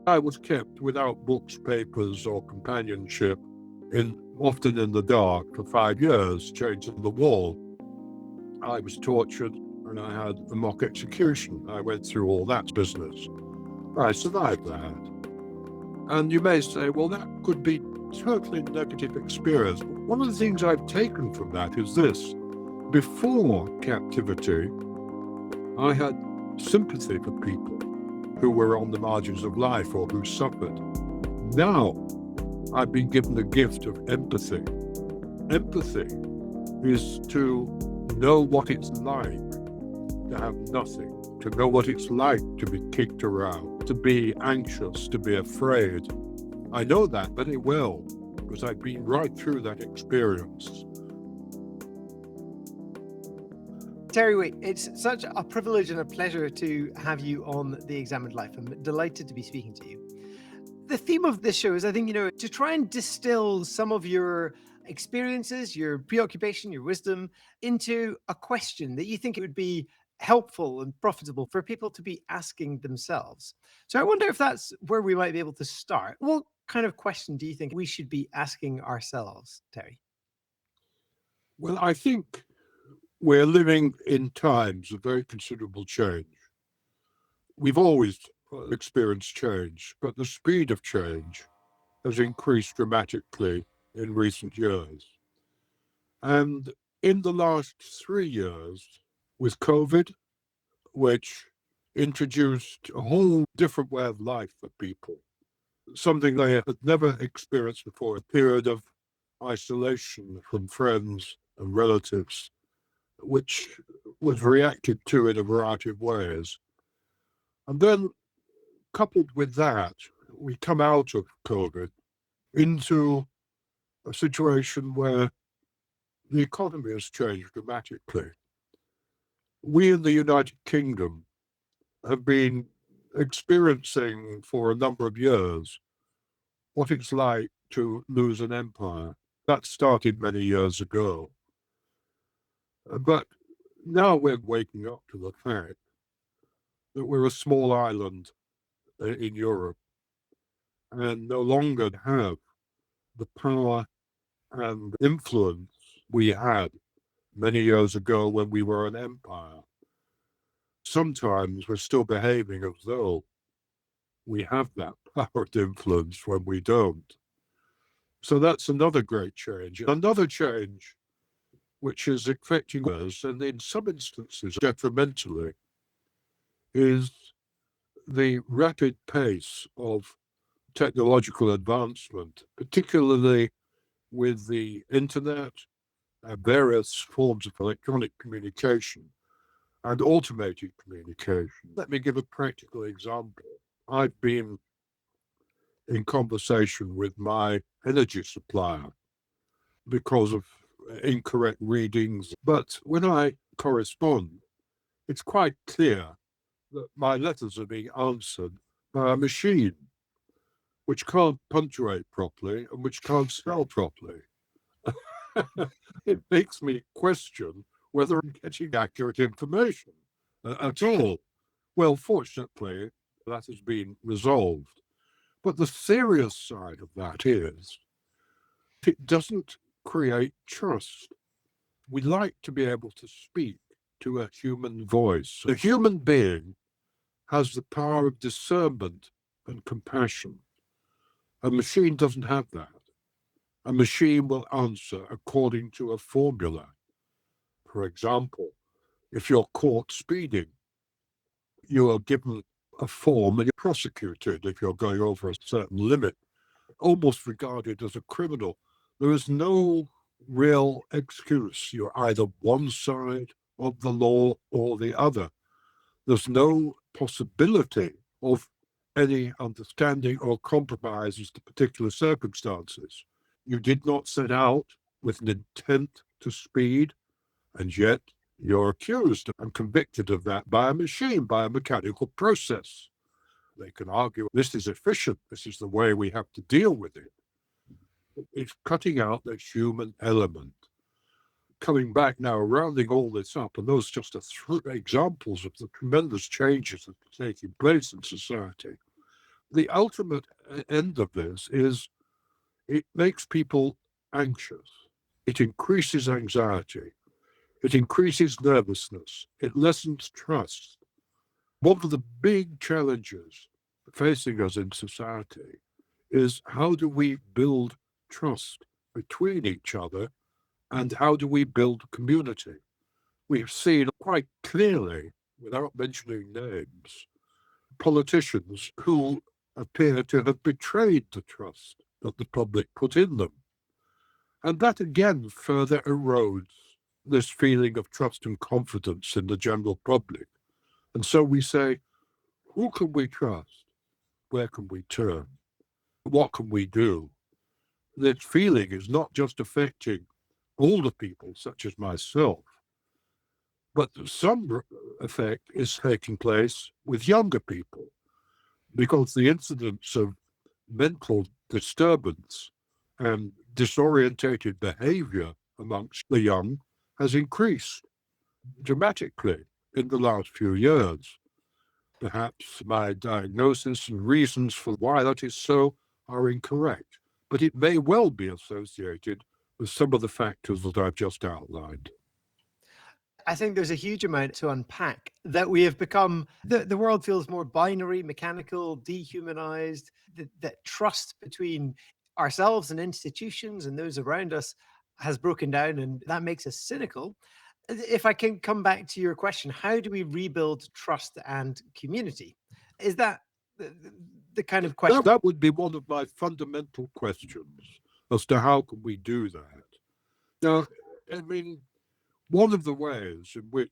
I was kept without books, papers, or companionship, often in the dark, for 5 years, chained to the wall. I was tortured and I had a mock execution. I went through all that business. I survived that. And you may say, well, that could be totally negative experience. One of the things I've taken from that is this. Before captivity, I had sympathy for people who were on the margins of life or who suffered. Now, I've been given the gift of empathy. Empathy is to know what it's like to have nothing, to know what it's like to be kicked around, to be anxious, to be afraid. I know that very well because I've been right through that experience. Terry Waite, it's such a privilege and a pleasure to have you on The Examined Life. I'm delighted to be speaking to you. The theme of this show is, I think, to try and distill some of your experiences, your preoccupation, your wisdom into a question that you think it would be helpful and profitable for people to be asking themselves. So I wonder if that's where we might be able to start. What kind of question do you think we should be asking ourselves, Terry? Well, I think we're living in times of very considerable change. We've always experienced change, but the speed of change has increased dramatically in recent years. And in the last 3 years, with COVID, which introduced a whole different way of life for people, something they had never experienced before, a period of isolation from friends and relatives, which was reacted to in a variety of ways. And then, coupled with that, we come out of COVID into a situation where the economy has changed dramatically. We in the United Kingdom have been experiencing for a number of years what it's like to lose an empire. That started many years ago. But now we're waking up to the fact that we're a small island in Europe and no longer have the power and influence we had many years ago when we were an empire. Sometimes we're still behaving as though we have that power and influence when we don't. So that's another great change. Another change which is affecting us, and in some instances detrimentally, is the rapid pace of technological advancement, particularly with the internet and various forms of electronic communication and automated communication. Let me give a practical example. I've been in conversation with my energy supplier because of incorrect readings, but when I correspond, it's quite clear that my letters are being answered by a machine which can't punctuate properly and which can't spell properly. It makes me question whether I'm getting accurate information at all. Well, fortunately, that has been resolved. But the serious side of that is it doesn't create trust. We like to be able to speak to a human voice. A human being has the power of discernment and compassion. A machine doesn't have that. A machine will answer according to a formula. For example, if you're caught speeding, you are given a form and you're prosecuted if you're going over a certain limit, almost regarded as a criminal. There is no real excuse. You're either one side of the law or the other. There's no possibility of any understanding or compromise as to particular circumstances. You did not set out with an intent to speed, and yet you're accused and convicted of that by a machine, by a mechanical process. They can argue this is efficient, this is the way we have to deal with it. It's cutting out the human element. Coming back now, rounding all this up, and those just are three examples of the tremendous changes that are taking place in society. the ultimate end of this is it makes people anxious. It increases anxiety. It increases nervousness. It lessens trust. One of the big challenges facing us in society is how do we build trust between each other and how do we build community? We've seen quite clearly, without mentioning names, politicians who appear to have betrayed the trust that the public put in them. And that again further erodes this feeling of trust and confidence in the general public. And so we say, who can we trust? Where can we turn? What can we do? This feeling is not just affecting older people, such as myself, but some effect is taking place with younger people because the incidence of mental disturbance and disorientated behavior amongst the young has increased dramatically in the last few years. Perhaps my diagnosis and reasons for why that is so are incorrect, but it may well be associated with some of the factors that I've just outlined. I think there's a huge amount to unpack that we have become, the world feels more binary, mechanical, dehumanized, that trust between ourselves and institutions and those around us has broken down, and that makes us cynical. If I can come back to your question, how do we rebuild trust and community? Is that the kind of question? That would be one of my fundamental questions as to how can we do that. Now, I mean, one of the ways in which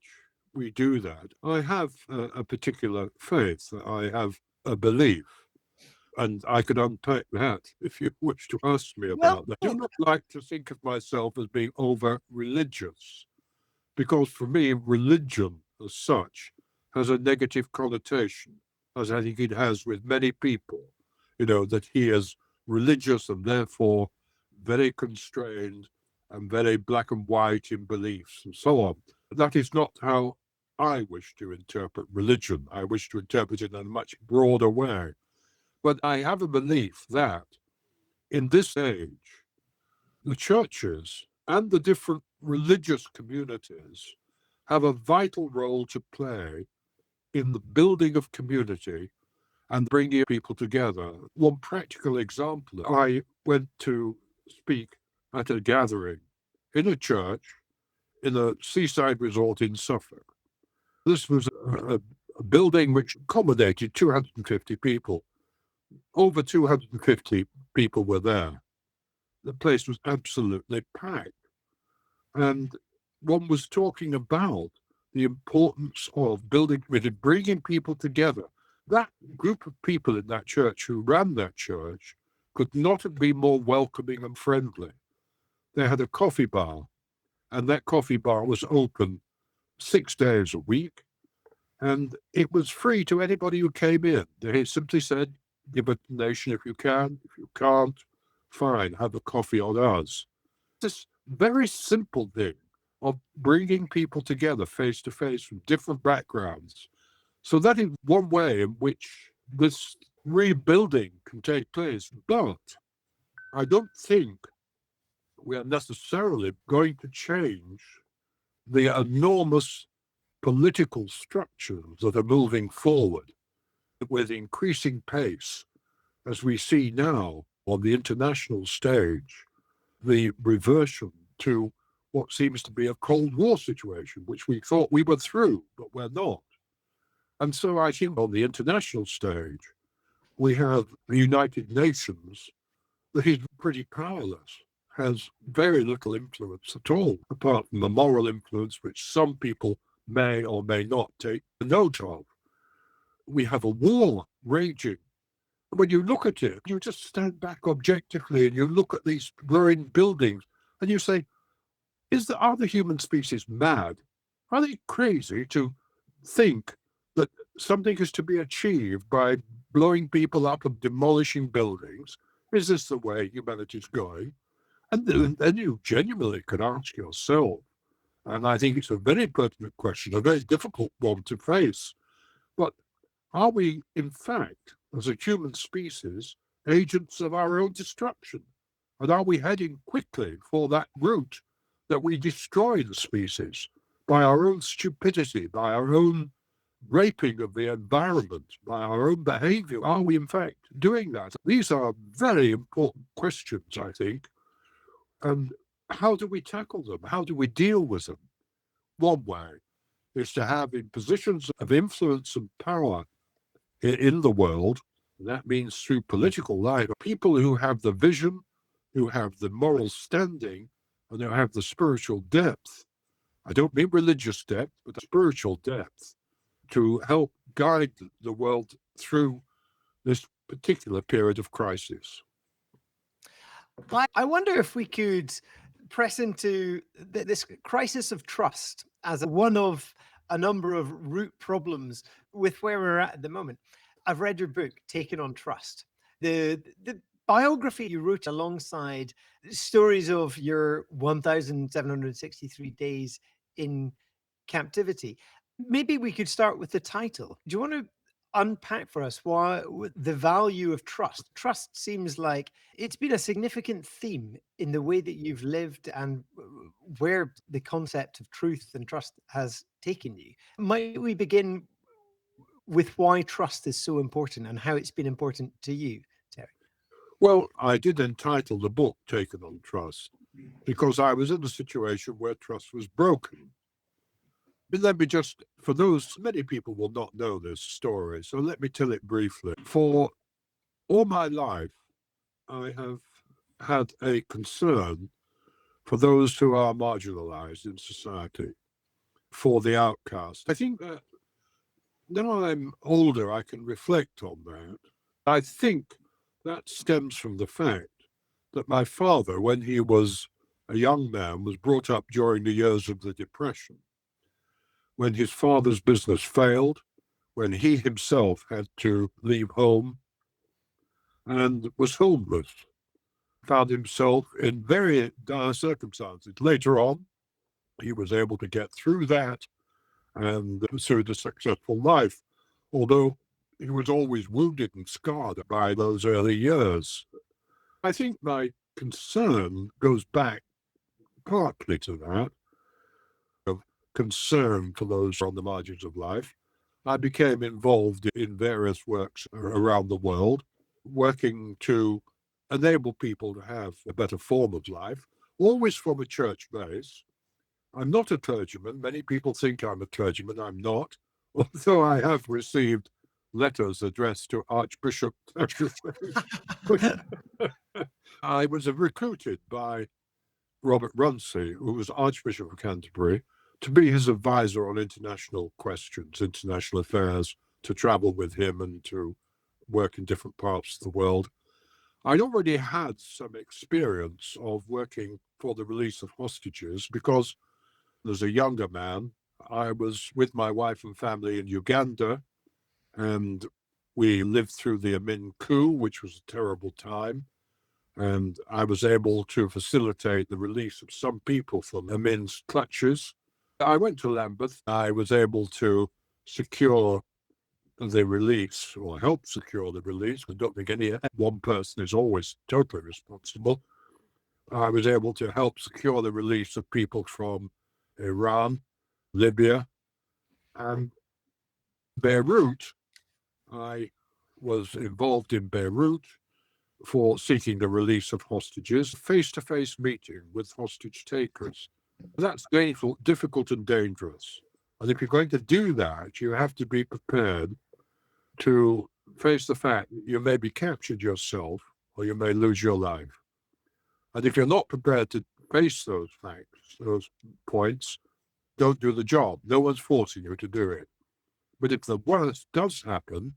we do that, I have a particular faith, I have a belief, and I could unpack that if you wish to ask me Well, about that. I do not like to think of myself as being over religious, because for me, religion as such has a negative connotation, as I think it has with many people, that he is religious and therefore very constrained and very black and white in beliefs and so on. That is not how I wish to interpret religion. I wish to interpret it in a much broader way. But I have a belief that in this age, the churches and the different religious communities have a vital role to play in the building of community and bringing people together. One practical example, I went to speak at a gathering in a church in a seaside resort in Suffolk. This was a building which accommodated 250 people. Over 250 people were there. The place was absolutely packed. And one was talking about the importance of building community, bringing people together. That group of people in that church who ran that church could not have been more welcoming and friendly. They had a coffee bar, and that coffee bar was open 6 days a week, and it was free to anybody who came in. They simply said, give a donation if you can. If you can't, fine, have a coffee on us. This very simple thing of bringing people together face to face from different backgrounds. So that is one way in which this rebuilding can take place. But I don't think we are necessarily going to change the enormous political structures that are moving forward with increasing pace, as we see now on the international stage, the reversion to what seems to be a Cold War situation, which we thought we were through, but we're not. And so I think on the international stage, we have the United Nations that is pretty powerless, has very little influence at all, apart from the moral influence which some people may or may not take note of. We have a war raging. When you look at it, you just stand back objectively and you look at these growing buildings and you say, are the human species mad? Are they crazy to think that something is to be achieved by blowing people up and demolishing buildings? Is this the way humanity is going? And then you genuinely can ask yourself, and I think it's a very pertinent question, a very difficult one to face, but are we, in fact, as a human species, agents of our own destruction? And are we heading quickly for that route that we destroy the species by our own stupidity, by our own raping of the environment, by our own behavior? Are we, in fact, doing that? These are very important questions, I think. And how do we tackle them? How do we deal with them? One way is to have in positions of influence and power in the world, and that means through political life, people who have the vision, who have the moral standing, and who have the spiritual depth. I don't mean religious depth, but spiritual depth to help guide the world through this particular period of crisis. I wonder if we could press into this crisis of trust as one of a number of root problems with where we're at the moment. I've read your book, Taken on Trust. The biography you wrote alongside stories of your 1,763 days in captivity. Maybe we could start with the title. Do you want to unpack for us why the value of trust? Trust seems like it's been a significant theme in the way that you've lived and where the concept of truth and trust has taken you. Might we begin with why trust is so important and how it's been important to you, Terry? Well, I did entitle the book Taken on Trust because I was in a situation where trust was broken. But let me just, for those, many people will not know this story, so let me tell it briefly. For all my life, I have had a concern for those who are marginalized in society, for the outcast. I think that now I'm older, I can reflect on that. I think that stems from the fact that my father, when he was a young man, was brought up during the years of the Depression, when his father's business failed, when he himself had to leave home and was homeless, found himself in very dire circumstances. Later on, he was able to get through that and pursued a successful life, although he was always wounded and scarred by those early years. I think my concern goes back partly to that, of concern for those on the margins of life. I became involved in various works around the world, working to enable people to have a better form of life, always from a church base. I'm not a clergyman. Many people think I'm a clergyman. I'm not, although I have received letters addressed to Archbishop. I was recruited by Robert Runcie, who was Archbishop of Canterbury, to be his advisor on international questions, international affairs, to travel with him and to work in different parts of the world. I'd already had some experience of working for the release of hostages because as a younger man, I was with my wife and family in Uganda, and we lived through the Amin coup, which was a terrible time. And I was able to facilitate the release of some people from Amin's clutches. I went to Lambeth. I was able to secure the release, or help secure the release. I don't think any one person is always totally responsible. I was able to help secure the release of people from Iran, Libya, and Beirut. I was involved in Beirut for seeking the release of hostages, face-to-face meeting with hostage takers. That's painful, difficult, and dangerous. And if you're going to do that, you have to be prepared to face the fact that you may be captured yourself or you may lose your life. And if you're not prepared to face those facts, those points, don't do the job. No one's forcing you to do it. But if the worst does happen,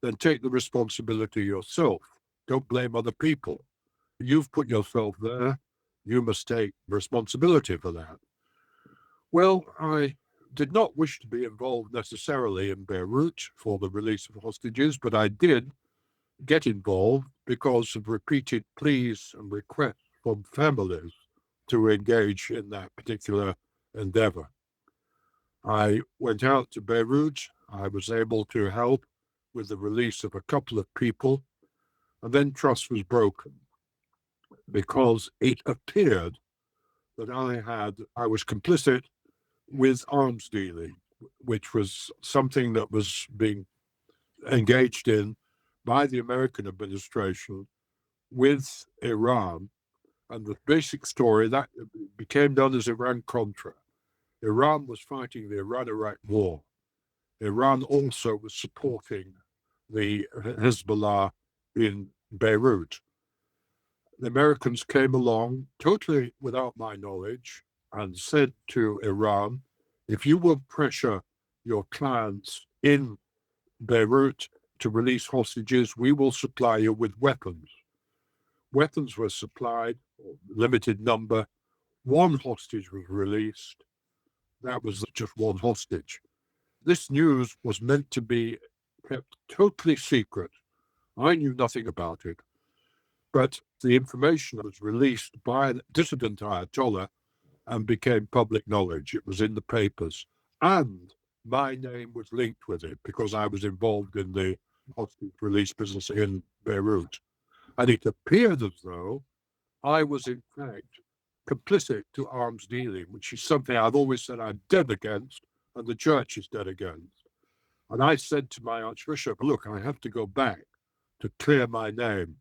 then take the responsibility yourself. Don't blame other people. You've put yourself there. You must take responsibility for that. Well, I did not wish to be involved necessarily in Beirut for the release of hostages, but I did get involved because of repeated pleas and requests from families to engage in that particular endeavor. I went out to Beirut. I was able to help with the release of a couple of people, and then trust was broken because it appeared that I was complicit with arms dealing, which was something that was being engaged in by the American administration with Iran. And the basic story that became known as Iran-Contra. Iran was fighting the Iran-Iraq war. Iran also was supporting the Hezbollah in Beirut. The Americans came along totally without my knowledge and said to Iran, if you will pressure your clients in Beirut to release hostages, we will supply you with weapons. Weapons were supplied, limited number. One hostage was released. That was just one hostage. This news was meant to be kept totally secret. I knew nothing about it. But the information was released by a dissident Ayatollah and became public knowledge. It was in the papers. And my name was linked with it because I was involved in the hostage release business in Beirut. And it appeared as though I was, in fact, complicit to arms dealing, which is something I've always said I'm dead against, and the church is dead against. And I said to my archbishop, look, I have to go back to clear my name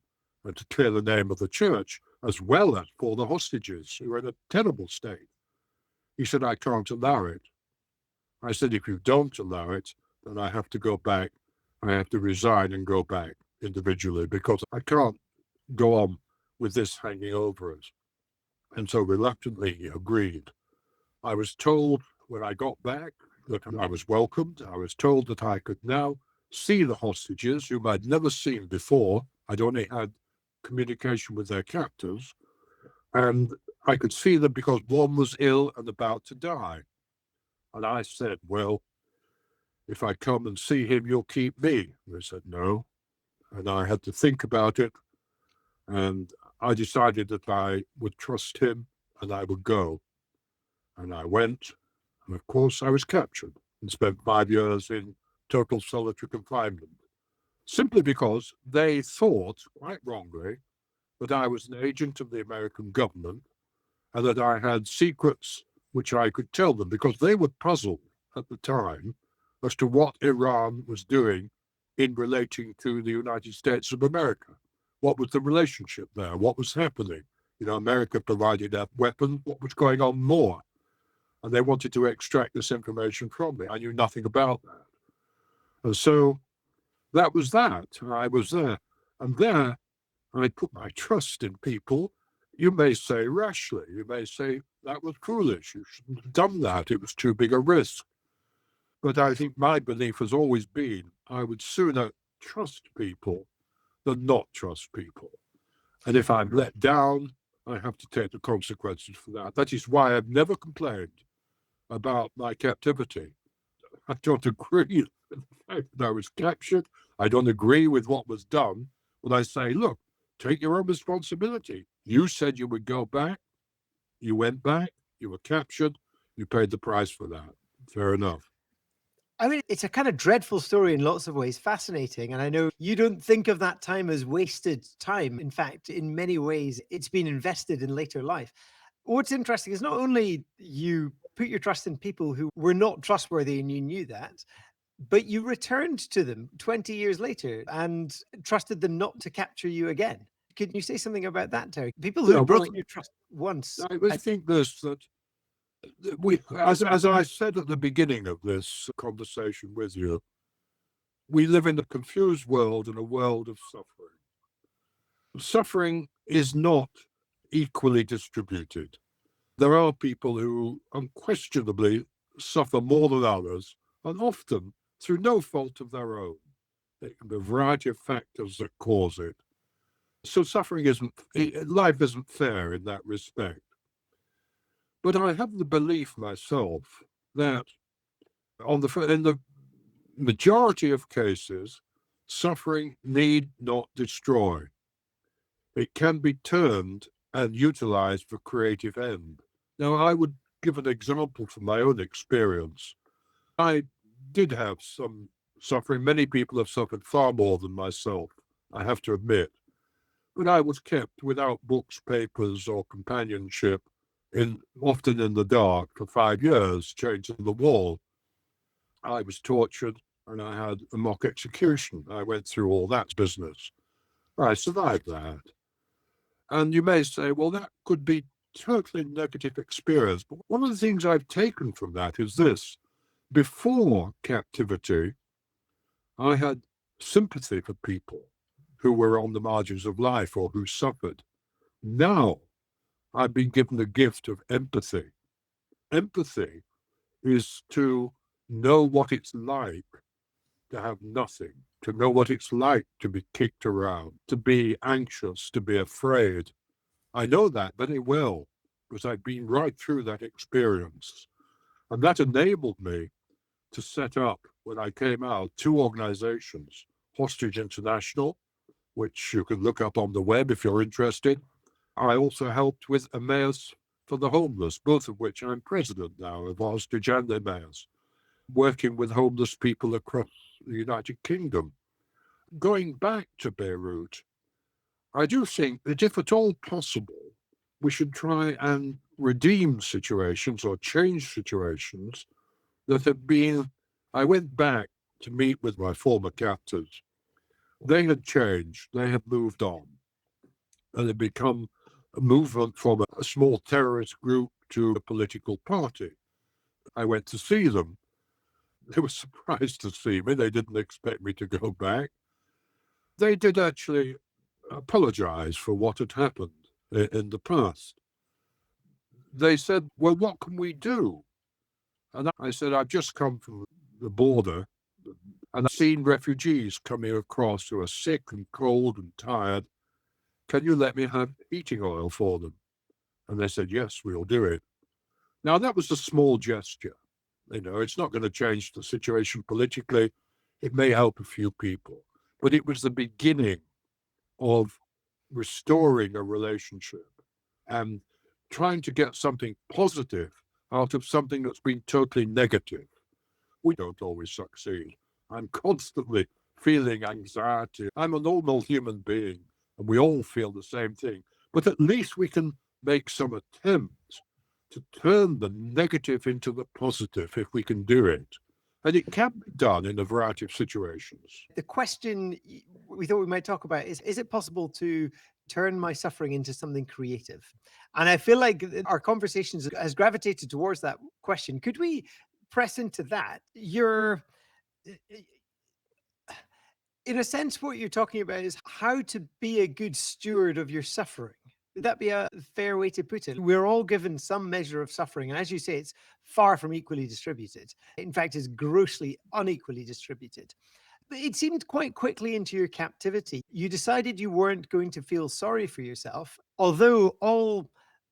and to clear the name of the church, as well as for the hostages who are in a terrible state. He said, I can't allow it. I said, if you don't allow it, then I have to go back. I have to resign and go back individually because I can't go on with this hanging over us. And so reluctantly he agreed. I was told when I got back that I was welcomed. I was told that I could now see the hostages, whom I'd never seen before. I'd only had communication with their captors. And I could see them because one was ill and about to die. And I said, well, if I come and see him, you'll keep me. And they said, no. And I had to think about it. And I decided that I would trust him and I would go. And I went. And of course, I was captured and spent 5 years in total solitary confinement, simply because they thought, quite wrongly, that I was an agent of the American government and that I had secrets which I could tell them, because they were puzzled at the time as to what Iran was doing in relating to the United States of America. What was the relationship there? What was happening? You know, America provided a weapon. What was going on more? And they wanted to extract this information from me. I knew nothing about that. And so that was that. I was there. And there, I put my trust in people. You may say rashly, you may say that was foolish. You shouldn't have done that. It was too big a risk. But I think my belief has always been I would sooner trust people than not trust people. And if I'm let down, I have to take the consequences for that. That is why I've never complained about my captivity. I don't agree with the fact that I was captured. I don't agree with what was done. But I say, look, take your own responsibility. You said you would go back. You went back. You were captured. You paid the price for that. Fair enough. I mean, it's a kind of dreadful story in lots of ways, fascinating. And I know you don't think of that time as wasted time. In fact, in many ways, it's been invested in later life. What's interesting is not only you put your trust in people who were not trustworthy and you knew that, but you returned to them 20 years later and trusted them not to capture you again. Can you say something about that, Terry? People Yeah, who'd well, broken your trust once. I think this that we, as I said at the beginning of this conversation with you, we live in a confused world and a world of suffering. Suffering is not equally distributed. There are people who unquestionably suffer more than others, and often through no fault of their own. There can be a variety of factors that cause it. So life isn't fair in that respect. But I have the belief myself that in the majority of cases, suffering need not destroy. It can be turned and utilized for creative end. Now, I would give an example from my own experience. I did have some suffering. Many people have suffered far more than myself, I have to admit. But I was kept without books, papers, or companionship, often in the dark, for 5 years, chained to the wall. I was tortured, and I had a mock execution. I went through all that business. I survived that. And you may say, well, that could be totally negative experience. But one of the things I've taken from that is this. Before captivity, I had sympathy for people who were on the margins of life or who suffered. Now I've been given the gift of empathy. Empathy is to know what it's like to have nothing, to know what it's like to be kicked around, to be anxious, to be afraid. I know that very well because I've been right through that experience. And that enabled me to set up, when I came out, 2 organizations, Hostage International, which you can look up on the web if you're interested. I also helped with Emmaus for the homeless, both of which I'm president now of Hostage and Emmaus, working with homeless people across the United Kingdom. Going back to Beirut, I do think that if at all possible, we should try and redeem situations or change situations that have been. I went back to meet with my former captors. They had changed, they had moved on, and had become a movement from a small terrorist group to a political party. I went to see them. They were surprised to see me. They didn't expect me to go back. They did actually apologize for what had happened in the past. They said, well, what can we do? And I said, I've just come from the border and I've seen refugees coming across who are sick and cold and tired. Can you let me have heating oil for them? And they said, yes, we'll do it. Now, that was a small gesture. It's not going to change the situation politically. It may help a few people, but it was the beginning of restoring a relationship and trying to get something positive out of something that's been totally negative. We don't always succeed. I'm constantly feeling anxiety. I'm a normal human being, and we all feel the same thing. But at least we can make some attempt to turn the negative into the positive if we can do it. And it can be done in a variety of situations. The question we thought we might talk about is it possible to turn my suffering into something creative? And I feel like our conversations has gravitated towards that question. Could we press into that? In a sense, what you're talking about is how to be a good steward of your suffering. Would that be a fair way to put it? We're all given some measure of suffering. And as you say, it's far from equally distributed. In fact, it's grossly unequally distributed. But it seemed quite quickly into your captivity, you decided you weren't going to feel sorry for yourself, although all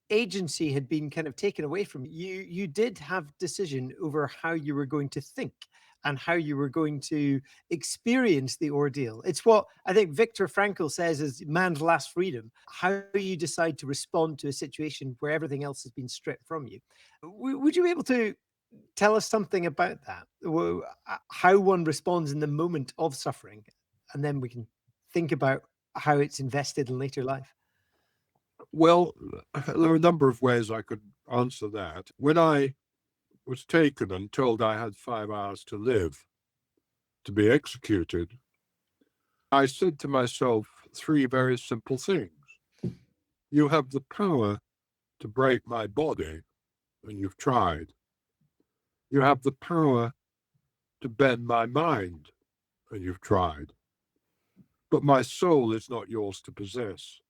agency had been kind of taken away from you. You did have decision over how you were going to think and how you were going to experience the ordeal. It's what I think Viktor Frankl says is man's last freedom, how you decide to respond to a situation where everything else has been stripped from you. Would you be able to tell us something about that? How one responds in the moment of suffering, and then we can think about how it's invested in later life. Well, there are a number of ways I could answer that. When I was taken and told I had 5 hours to live to be executed, I said to myself 3 very simple things. You have the power to break my body, and you've tried. You have the power to bend my mind, and you've tried. But my soul is not yours to possess.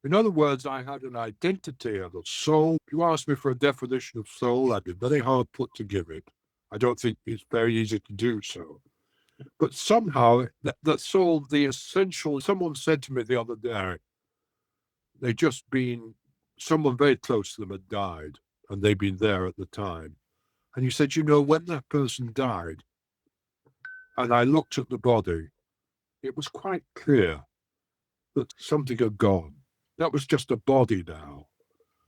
In other words, I had an identity and a soul. If you ask me for a definition of soul, I'd be very hard put to give it. I don't think it's very easy to do so. But somehow, that soul, the essential, someone said to me the other day, they'd just been, someone very close to them had died, and they'd been there at the time. And he said, when that person died, and I looked at the body, it was quite clear that something had gone. That was just a body now.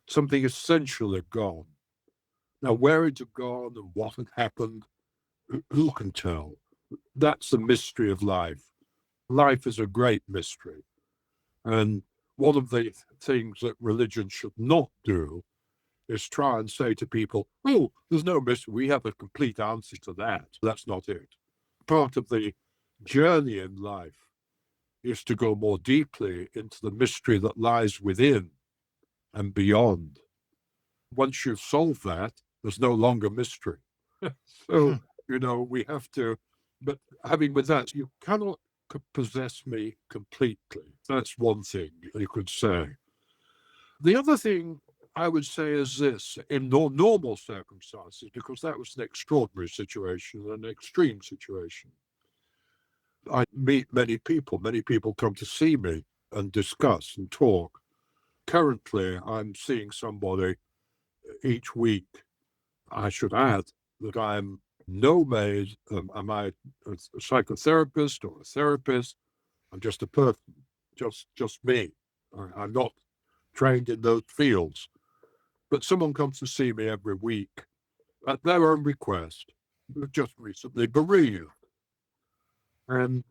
Something essential had gone. Now, where it had gone and what had happened, who can tell? That's the mystery of life. Life is a great mystery. And one of the things that religion should not do is try and say to people, oh, there's no mystery. We have a complete answer to that. That's not it. Part of the journey in life is to go more deeply into the mystery that lies within and beyond. Once you've solved that, there's no longer mystery. So, we have to, but having with that, you cannot possess me completely. That's one thing you could say. The other thing I would say is this: in normal circumstances, because that was an extraordinary situation, an extreme situation, I meet many people. Many people come to see me and discuss and talk. Currently, I'm seeing somebody each week. I should add that I'm no maid. Am I a psychotherapist or a therapist? I'm just a person, just me. I'm not trained in those fields. But someone comes to see me every week at their own request. They've just recently bereaved. And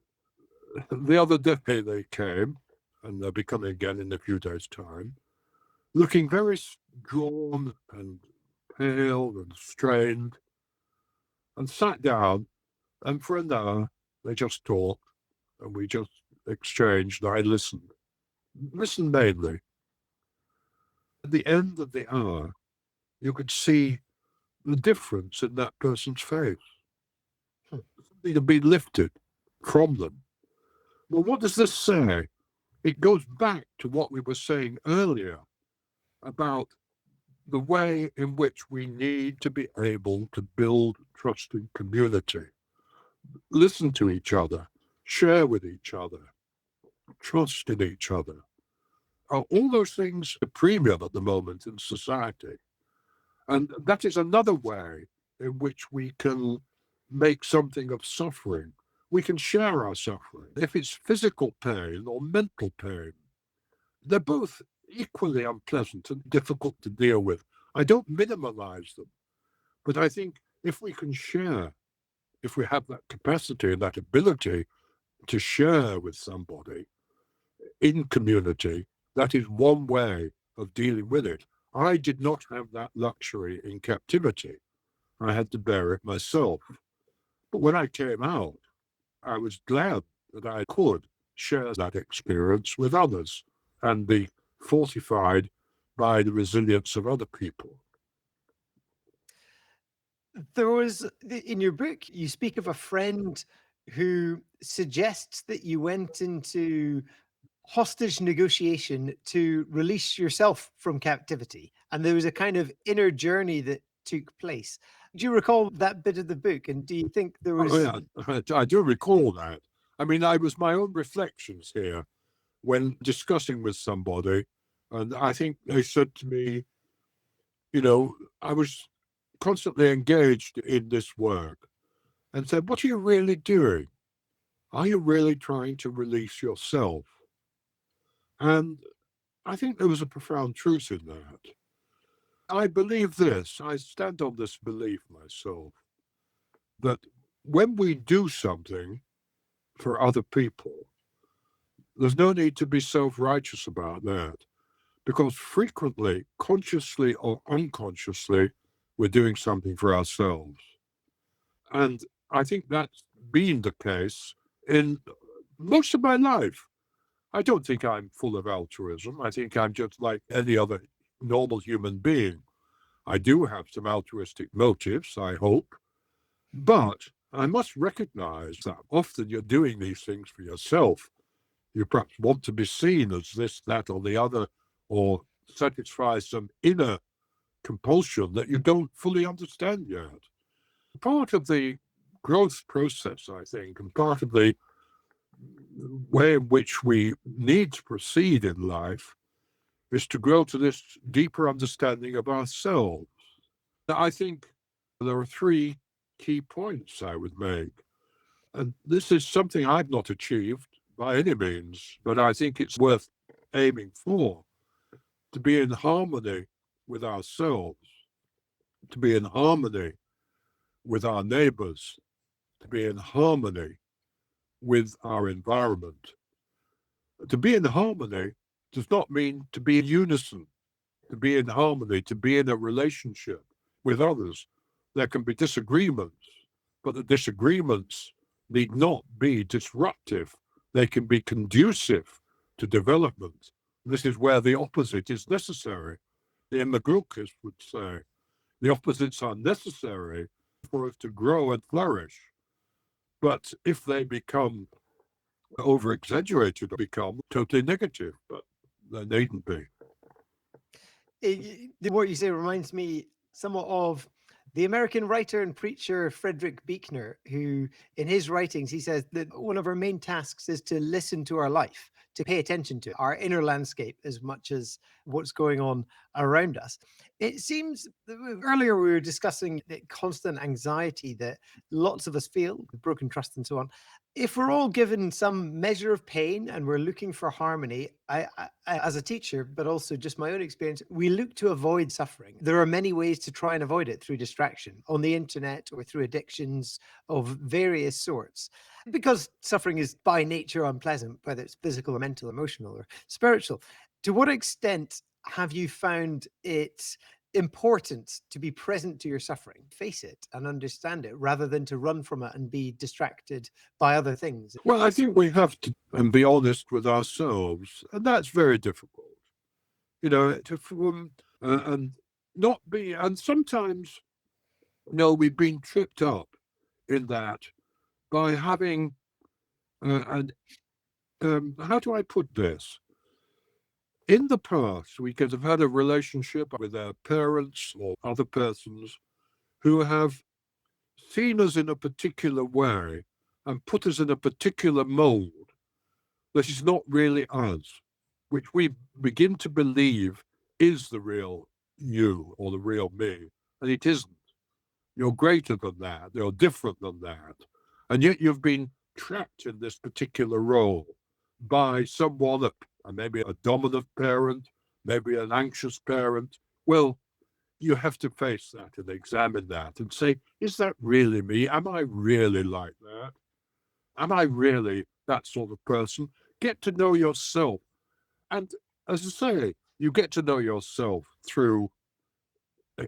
the other day they came, and they'll be coming again in a few days' time, looking very drawn and pale and strained, and sat down, and for an hour they just talked, and we just exchanged, and I listened mainly. At the end of the hour, you could see the difference in that person's face. Something had been lifted from them. Well, what does this say? It goes back to what we were saying earlier about the way in which we need to be able to build trusting community, listen to each other, share with each other, trust in each other. All those things are premium at the moment in society. And that is another way in which we can make something of suffering. We can share our suffering. If it's physical pain or mental pain, they're both equally unpleasant and difficult to deal with. I don't minimize them, but I think if we can share, if we have that capacity and that ability to share with somebody in community, that is one way of dealing with it. I did not have that luxury in captivity. I had to bear it myself. But when I came out, I was glad that I could share that experience with others and be fortified by the resilience of other people. There was in your book, you speak of a friend who suggests that you went into hostage negotiation to release yourself from captivity. And there was a kind of inner journey that took place. Do you recall that bit of the book? And do you think there Oh, was. yeah, I do recall that. I mean, I was my own reflections here when discussing with somebody. And I think they said to me, I was constantly engaged in this work and said, what are you really doing? Are you really trying to release yourself? And I think there was a profound truth in that. I believe this, I stand on this belief myself, that when we do something for other people, there's no need to be self-righteous about that, because frequently, consciously or unconsciously, we're doing something for ourselves. And I think that's been the case in most of my life. I don't think I'm full of altruism. I think I'm just like any other normal human being. I do have some altruistic motives, I hope, but I must recognize that often you're doing these things for yourself. You perhaps want to be seen as this, that, or the other, or satisfy some inner compulsion that you don't fully understand yet. Part of the growth process, I think, and part of the way in which we need to proceed in life is to grow to this deeper understanding of ourselves. I think there are three key points I would make. And this is something I've not achieved by any means, but I think it's worth aiming for, to be in harmony with ourselves, to be in harmony with our neighbors, to be in harmony with our environment. To be in harmony does not mean to be in unison, to be in harmony, to be in a relationship with others. There can be disagreements, but the disagreements need not be disruptive. They can be conducive to development. This is where the opposite is necessary. The Imagulkis would say the opposites are necessary for us to grow and flourish. But if they become over exaggerated, become totally negative, but they needn't be. What you say reminds me somewhat of the American writer and preacher Frederick Buechner, who in his writings, he says that one of our main tasks is to listen to our life, to pay attention to our inner landscape as much as what's going on around us. It seems earlier we were discussing the constant anxiety that lots of us feel, broken trust and so on. If we're all given some measure of pain and we're looking for harmony, I, as a teacher, but also just my own experience, we look to avoid suffering. There are many ways to try and avoid it through distraction on the internet or through addictions of various sorts, because suffering is by nature unpleasant, whether it's physical or mental, emotional or spiritual. To what extent have you found it important to be present to your suffering, face it and understand it, rather than to run from it and be distracted by other things? Well, I think we have to and be honest with ourselves, and that's very difficult. And not be, and sometimes, we've been tripped up in that by having, and how do I put this? In the past, we could have had a relationship with our parents or other persons who have seen us in a particular way and put us in a particular mold that is not really us, which we begin to believe is the real you or the real me, and it isn't. You're greater than that, you're different than that, and yet you've been trapped in this particular role by someone, maybe a dominant parent, maybe an anxious parent. Well, you have to face that and examine that and say, is that really me? Am I really like that? Am I really that sort of person? Get to know yourself. And as I say, you get to know yourself through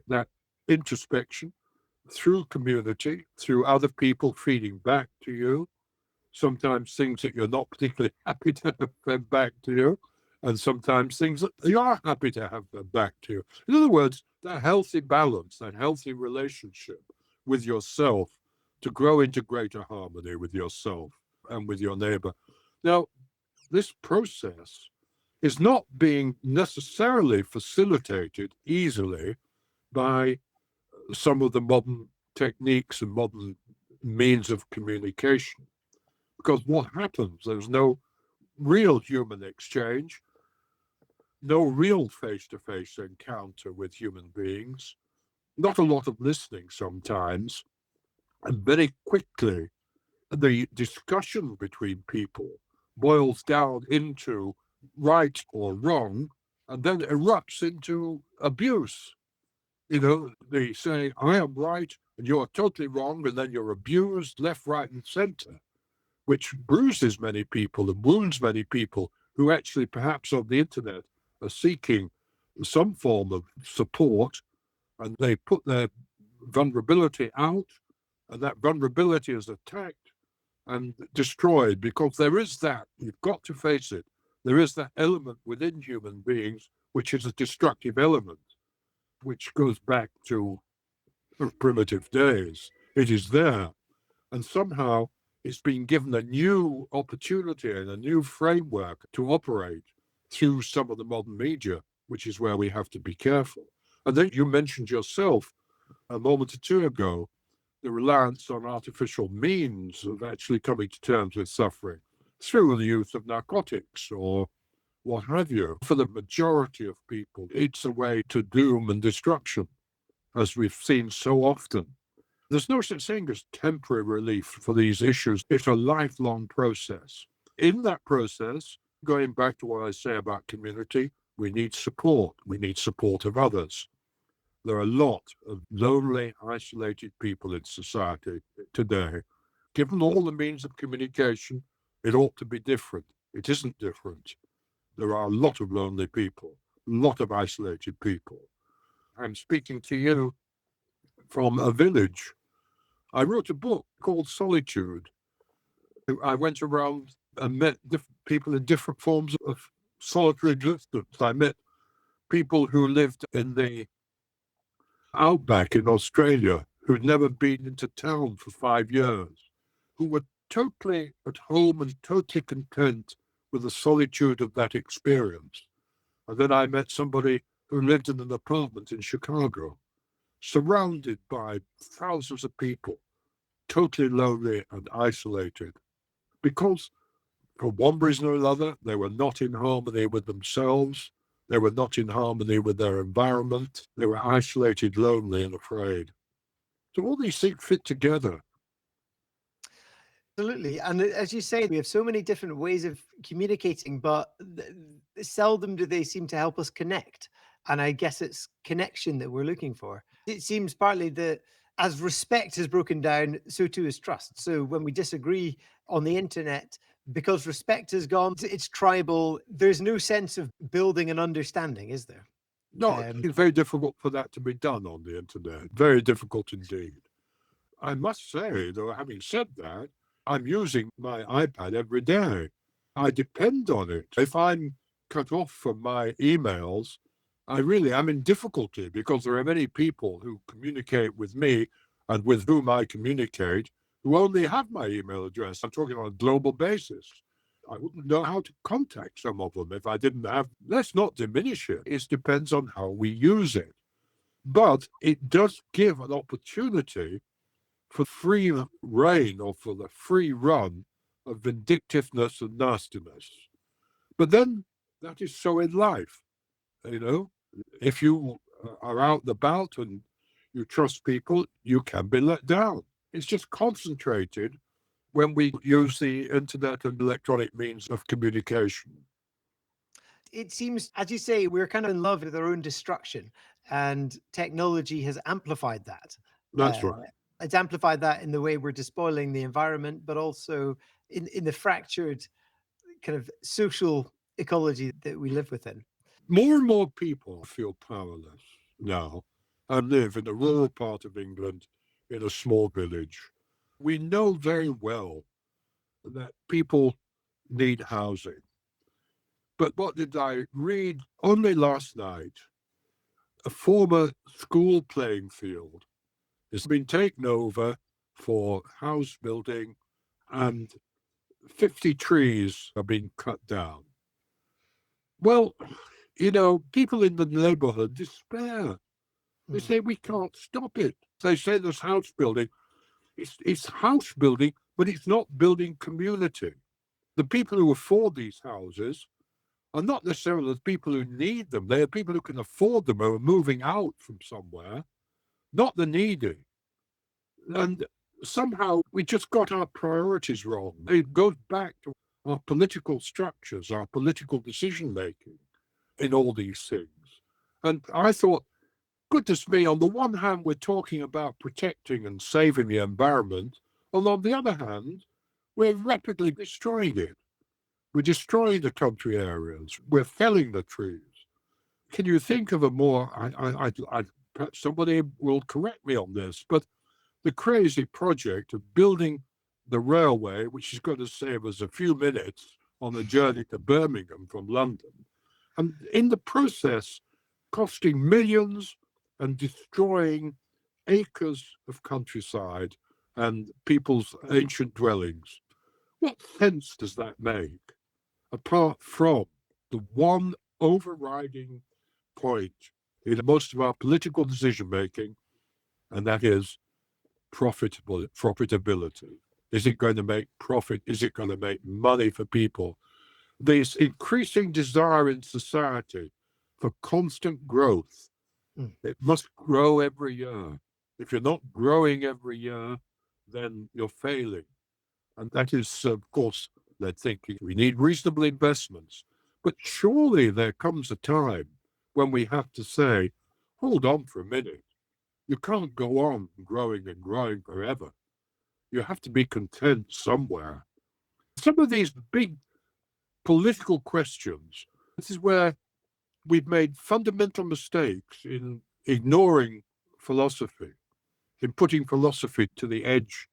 that introspection, through community, through other people feeding back to you, sometimes things that you're not particularly happy to have fed back to you, and sometimes things that you are happy to have fed back to you. In other words, that healthy balance, that healthy relationship with yourself to grow into greater harmony with yourself and with your neighbor. Now, this process is not being necessarily facilitated easily by some of the modern techniques and modern means of communication. Because what happens? There's no real human exchange, no real face to face encounter with human beings, not a lot of listening sometimes. And very quickly, the discussion between people boils down into right or wrong and then erupts into abuse. They say, I am right and you're totally wrong, and then you're abused left, right, and center, which bruises many people and wounds many people who actually perhaps on the internet are seeking some form of support, and they put their vulnerability out, and that vulnerability is attacked and destroyed because there is that, you've got to face it, there is that element within human beings which is a destructive element, which goes back to primitive days. It is there. And somehow it's been given a new opportunity and a new framework to operate through some of the modern media, which is where we have to be careful. And then you mentioned yourself a moment or two ago the reliance on artificial means of actually coming to terms with suffering through the use of narcotics or what have you. For the majority of people, it's a way to doom and destruction, as we've seen so often. There's no such thing as temporary relief for these issues. It's a lifelong process. In that process, going back to what I say about community, we need support. We need support of others. There are a lot of lonely, isolated people in society today. Given all the means of communication, it ought to be different. It isn't different. There are a lot of lonely people, a lot of isolated people. I'm speaking to you from a village. I wrote a book called Solitude. I went around and met different people in different forms of solitary existence. I met people who lived in the outback in Australia who'd never been into town for 5 years, who were totally at home and totally content with the solitude of that experience. And then I met somebody who lived in an apartment in Chicago, surrounded by thousands of people, totally lonely and isolated, because for one reason or another, they were not in harmony with themselves. They were not in harmony with their environment. They were isolated, lonely, and afraid. So all these things fit together. Absolutely. And as you say, we have so many different ways of communicating, but seldom do they seem to help us connect. And I guess it's connection that we're looking for. It seems partly that as respect has broken down, so too is trust. So when we disagree on the internet, because respect has gone, it's tribal. There's no sense of building an understanding, is there? No, it's very difficult for that to be done on the internet. Very difficult indeed. I must say, though, having said that, I'm using my iPad every day. I depend on it. If I'm cut off from my emails, I really am in difficulty because there are many people who communicate with me and with whom I communicate who only have my email address. I'm talking on a global basis. I wouldn't know how to contact some of them if I didn't have. Let's not diminish it. It depends on how we use it. But it does give an opportunity for free reign or for the free run of vindictiveness and nastiness. But then that is so in life, you know. If you are out and about and you trust people, you can be let down. It's just concentrated when we use the internet and electronic means of communication. It seems, as you say, we're kind of in love with our own destruction, and technology has amplified that. That's Uh, right. it's amplified that in the way we're despoiling the environment, but also in the fractured kind of social ecology that we live within. More and more people feel powerless now and live in a rural part of England in a small village. We know very well that people need housing. But what did I read only last night? A former school playing field has been taken over for house building, and 50 trees are being cut down. Well, people in the neighborhood despair. They Mm. say we can't stop it. They say there's house building. It's house building, but it's not building community. The people who afford these houses are not necessarily the people who need them. They are people who can afford them or are moving out from somewhere, not the needy. And somehow we just got our priorities wrong. It goes back to our political structures, our political decision making in all these things. And I thought, goodness me, on the one hand, we're talking about protecting and saving the environment, and on the other hand, we're rapidly destroying it. We're destroying the country areas. We're felling the trees. Can you think of a more? Perhaps somebody will correct me on this, but the crazy project of building the railway, which is going to save us a few minutes on the journey to Birmingham from London, and in the process, costing millions and destroying acres of countryside and people's ancient dwellings. What sense does that make, apart from the one overriding point in most of our political decision making, and that is profitability? Is it going to make profit? Is it going to make money for people? This increasing desire in society for constant growth. Mm. It must grow every year. If you're not growing every year, then you're failing. And that is, of course, they're thinking we need reasonable investments. But surely there comes a time when we have to say, hold on for a minute. You can't go on growing and growing forever. You have to be content somewhere. Some of these big political questions, this is where we've made fundamental mistakes in ignoring philosophy, in putting philosophy to the edge,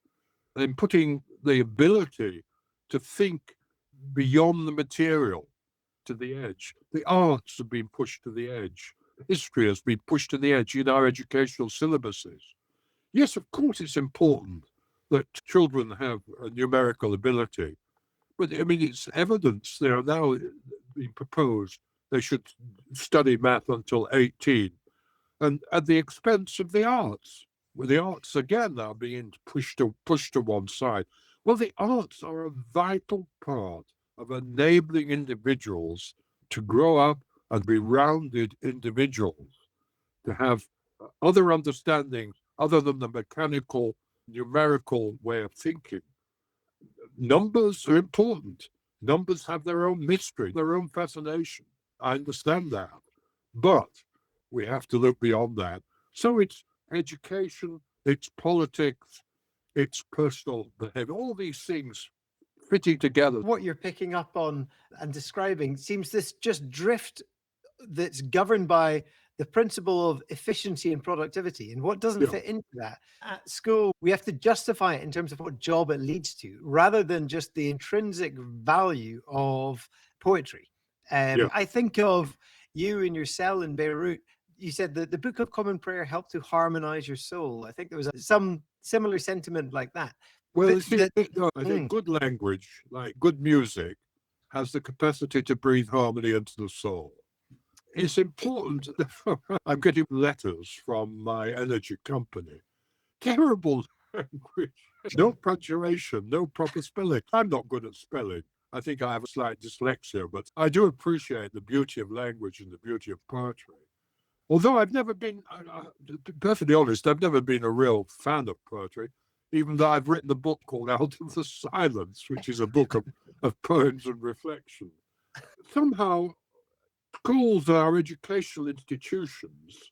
and in putting the ability to think beyond the material to the edge. The arts have been pushed to the edge. History has been pushed to the edge in our educational syllabuses. Yes, of course, it's important that children have a numerical ability, but I mean, it's evidence they are now being proposed they should study math until 18, and at the expense of the arts. Well, the arts again are being pushed to one side. Well, the arts are a vital part of enabling individuals to grow up and be rounded individuals, to have other understandings other than the mechanical, numerical way of thinking. Numbers are important. Numbers have their own mystery, their own fascination. I understand that. But we have to look beyond that. So it's education, it's politics, it's personal behavior, all these things fitting together. What you're picking up on and describing seems this just drift that's governed by the principle of efficiency and productivity. And what doesn't Yeah, fit into that? At school, we have to justify it in terms of what job it leads to, rather than just the intrinsic value of poetry. yeah. I think of you in your cell in Beirut. You said that the Book of Common Prayer helped to harmonize your soul. I think there was some similar sentiment like that. Well, But you see, no, I think good language, like good music, has the capacity to breathe harmony into the soul. It's important. I'm getting letters from my energy company. Terrible language. No punctuation, no proper spelling. I'm not good at spelling. I think I have a slight dyslexia, but I do appreciate the beauty of language and the beauty of poetry. Although I've never been, to be perfectly honest, I've never been a real fan of poetry, even though I've written a book called Out of the Silence, which is a book of poems and reflection. Somehow, schools, our educational institutions,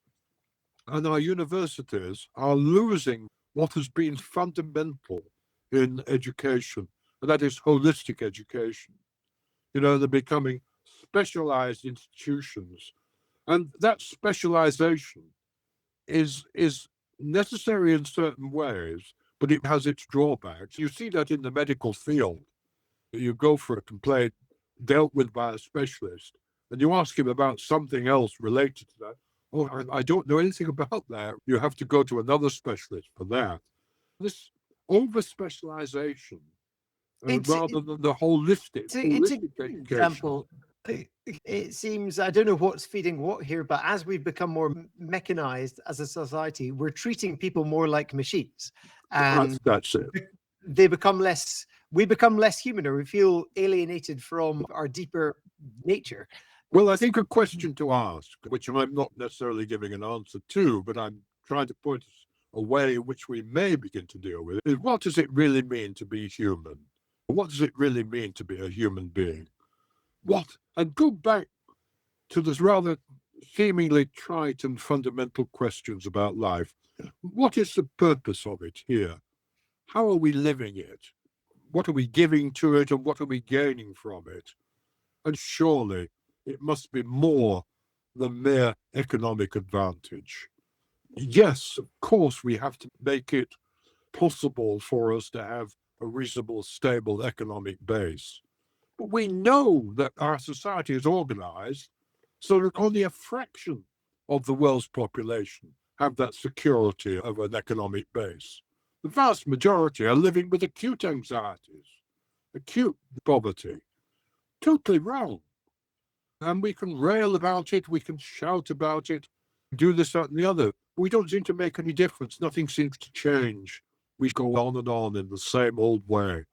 and our universities are losing what has been fundamental in education, and that is holistic education. You know, they're becoming specialized institutions, and that specialization is necessary in certain ways, but it has its drawbacks. You see that in the medical field. You go for a complaint dealt with by a specialist, and you ask him about something else related to that. Oh, I don't know anything about that. You have to go to another specialist for that. This over specialization it's rather than the holistic, it's a holistic good education. example. It seems, I don't know what's feeding what here, but as we've become more mechanized as a society, we're treating people more like machines, and That's it. they become less. We become less human, or we feel alienated from our deeper nature. Well, I think a question to ask, which I'm not necessarily giving an answer to, but I'm trying to point a way in which we may begin to deal with it, is what does it really mean to be human? What does it really mean to be a human being? What? And go back to this rather seemingly trite and fundamental questions about life. What is the purpose of it here? How are we living it? What are we giving to it and what are we gaining from it? And surely it must be more than mere economic advantage. Yes, of course, we have to make it possible for us to have a reasonable, stable economic base. But we know that our society is organized so that only a fraction of the world's population have that security of an economic base. The vast majority are living with acute anxieties, acute poverty. Totally wrong. And we can rail about it, we can shout about it, do this, that, and the other. We don't seem to make any difference. Nothing seems to change. We go on and on in the same old way.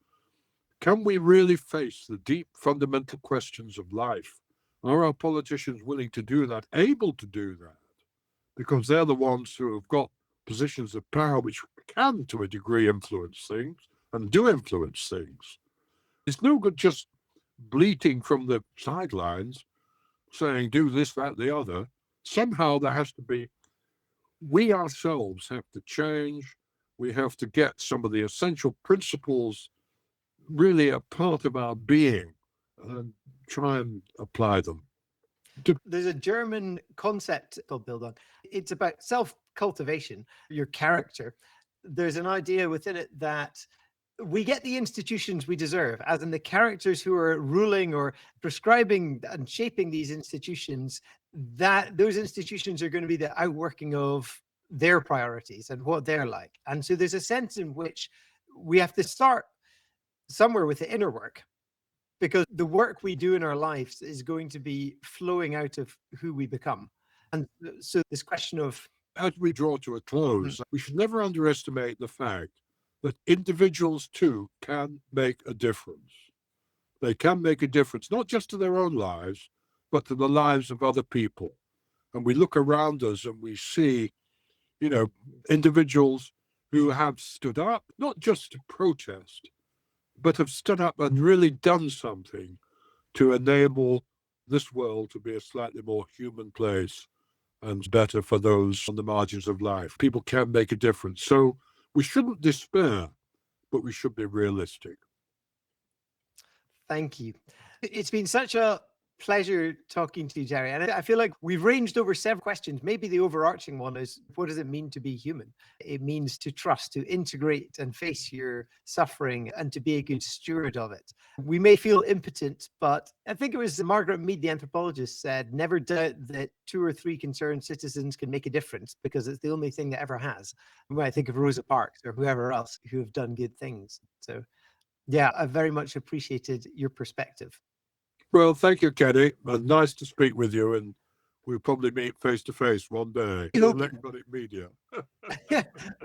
Can we really face the deep fundamental questions of life? Are our politicians willing to do that, able to do that? Because they're the ones who have got positions of power which can, to a degree, influence things and do influence things. It's no good just bleating from the sidelines saying do this, that, the other. Somehow there has to be, we ourselves have to change We have to get some of the essential principles really a part of our being and try and apply them. There's a German concept called build on. It's about self cultivation, your character. There's an idea within it that we get the institutions we deserve, as in the characters who are ruling or prescribing and shaping these institutions, that those institutions are going to be the outworking of their priorities and what they're like. And so there's a sense in which we have to start somewhere with the inner work, because the work we do in our lives is going to be flowing out of who we become. And so this question of, as we draw to a close, we should never underestimate the fact that individuals too can make a difference. They can make a difference, not just to their own lives, but to the lives of other people. And we look around us and we see, individuals who have stood up, not just to protest, but have stood up and really done something to enable this world to be a slightly more human place and better for those on the margins of life. People can make a difference. So we shouldn't despair, but we should be realistic. thank you. It's been such a pleasure talking to you, Jerry. And I feel like we've ranged over several questions. Maybe the overarching one is, what does it mean to be human? It means to trust, to integrate and face your suffering, and to be a good steward of it. We may feel impotent, but I think it was Margaret Mead, the anthropologist, said, never doubt that 2 or 3 concerned citizens can make a difference, because it's the only thing that ever has. When I think of Rosa Parks or whoever else who have done good things. So yeah, I very much appreciated your perspective. Well, thank you, Kenny. Nice to speak with you, and we'll probably meet face to face one day in electronic media.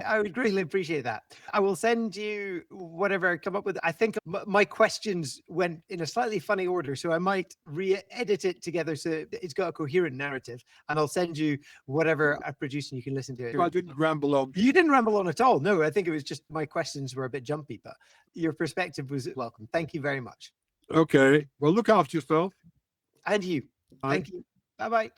I would greatly appreciate that. I will send you whatever I come up with. I think my questions went in a slightly funny order, so I might re-edit it together so it's got a coherent narrative, and I'll send you whatever I produce and you can listen to it. I didn't ramble on. You didn't ramble on at all. No, I think it was just my questions were a bit jumpy, but your perspective was welcome. Thank you very much. Okay. Well, look after yourself. And you. Bye. Thank you. Bye-bye.